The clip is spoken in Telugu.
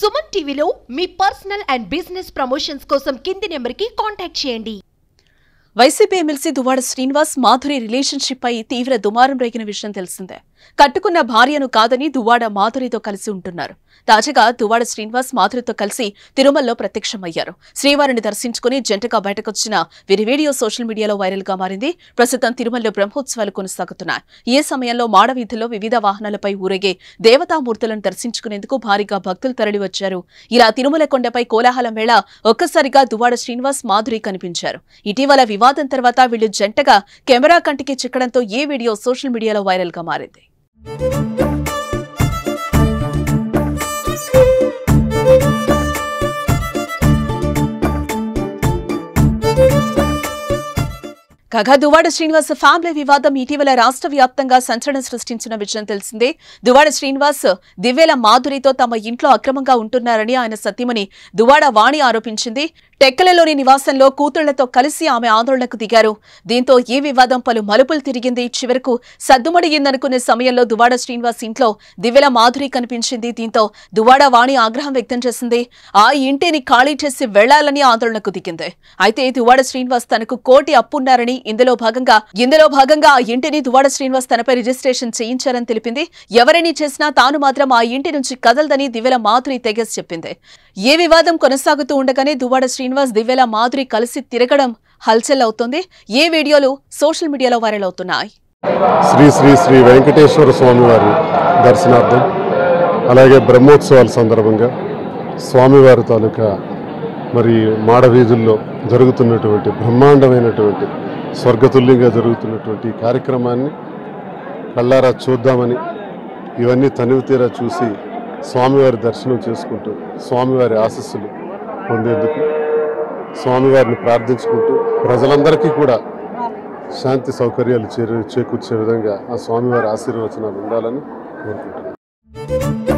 సుమన్ టీవీలో మీ పర్సనల్ అండ్ బిజినెస్ ప్రమోషన్స్ కోసం కింది నెంబర్కి కాంటాక్ట్ చేయండి. YCP MLC Duvvada Srinivas Madhuri relationship పై తీవ్ర దుమారం రేగిన విషయం తెలిసిందే. కట్టుకున్న భార్యను కాదని దువ్వాడ మాధురితో కలిసి ఉంటున్నారు. తాజాగా దువ్వాడ శ్రీనివాస్ మాధురితో కలిసి తిరుమలలో ప్రత్యక్షమయ్యారు. శ్రీవారిని దర్శించుకుని జంటగా బయటకొచ్చిన వీరి వీడియో సోషల్ మీడియాలో వైరల్ గా మారింది. ప్రస్తుతం తిరుమలలో బ్రహ్మోత్సవాలు కొనసాగుతున్నాయి. ఈ సమయంలో మాడవీధుల్లో వివిధ వాహనాలపై ఊరేగే దేవతామూర్తులను దర్శించుకునేందుకు భారీగా భక్తులు తరలివచ్చారు. ఇలా తిరుమల కొండపై కోలాహలం వేళ ఒక్కసారిగా దువ్వాడ శ్రీనివాస్ మాధురి కనిపించారు. ఇటీవల వివాదం తర్వాత వీళ్లు జంటగా కెమెరా కంటికి చిక్కడంతో ఈ వీడియో సోషల్ మీడియాలో వైరల్ గా మారింది. కాగా దువ్వాడ శ్రీనివాస్ ఫ్యామిలీ వివాదం ఇటీవల రాష్ట్ర వ్యాప్తంగా సంచలనం సృష్టించిన విషయం తెలిసిందే. దువ్వాడ శ్రీనివాస్ దివ్వేల మాధురితో తమ ఇంట్లో అక్రమంగా ఉంటున్నారని ఆయన సతీమణి దువ్వాడ వాణి ఆరోపించింది. టెక్కలలోని నివాసంలో కూతుళ్లతో కలిసి ఆమె ఆందోళనకు దిగారు. దీంతో ఈ వివాదం పలు మలుపులు తిరిగింది. చివరకు సద్దుమడిగిందనుకునే సమయంలో దువ్వాడ శ్రీనివాస్ ఇంట్లో దివ్వేల మాధురి కనిపించింది. దీంతో దువ్వాడ వాణి ఆగ్రహం వ్యక్తం చేసింది. ఆ ఇంటిని ఖాళీ చేసి వెళ్లాలని ఆందోళనకు దిగింది. అయితే దువ్వాడ శ్రీనివాస్ తనకు కోటి అప్పున్నారని ఇందులో భాగంగా ఆ ఇంటిని దువ్వాడ శ్రీనివాస్ తనపై రిజిస్ట్రేషన్ చేయించారని తెలిపింది. ఎవరైనా చేసినా తాను మాత్రం ఆ ఇంటి నుంచి కదలదని దివ్వేల మాధురి తెగేసి చెప్పింది. ఏ వివాదం కొనసాగుతూ ఉండగానే దువ్వాడ శ్రీనివాస్ దివ్వేల మాధురి కలిసి తిరగడం హల్చల్ అవుతోంది. ఏ వీడియోలు సోషల్ మీడియాలో వైరల్ అవుతున్నాయి. శ్రీ శ్రీ శ్రీ వెంకటేశ్వర స్వామివారి దర్శనార్థం అలాగే బ్రహ్మోత్సవాల సందర్భంగా స్వామివారి తాలూకా మరి మాడవీధుల్లో జరుగుతున్నటువంటి బ్రహ్మాండమైనటువంటి స్వర్గతుల్యంగా జరుగుతున్నటువంటి కార్యక్రమాన్ని కళ్ళారా చూద్దామని ఇవన్నీ తనివి తీరా చూసి స్వామివారి దర్శనం చేసుకుంటూ స్వామివారి ఆశీస్సులు పొందేందుకు స్వామివారిని ప్రార్థించుకుంటూ ప్రజలందరికీ కూడా శాంతి సౌకర్యాలు చేకూర్చే విధంగా ఆ స్వామివారి ఆశీర్వచనాలు ఉండాలని కోరుకుంటున్నాను.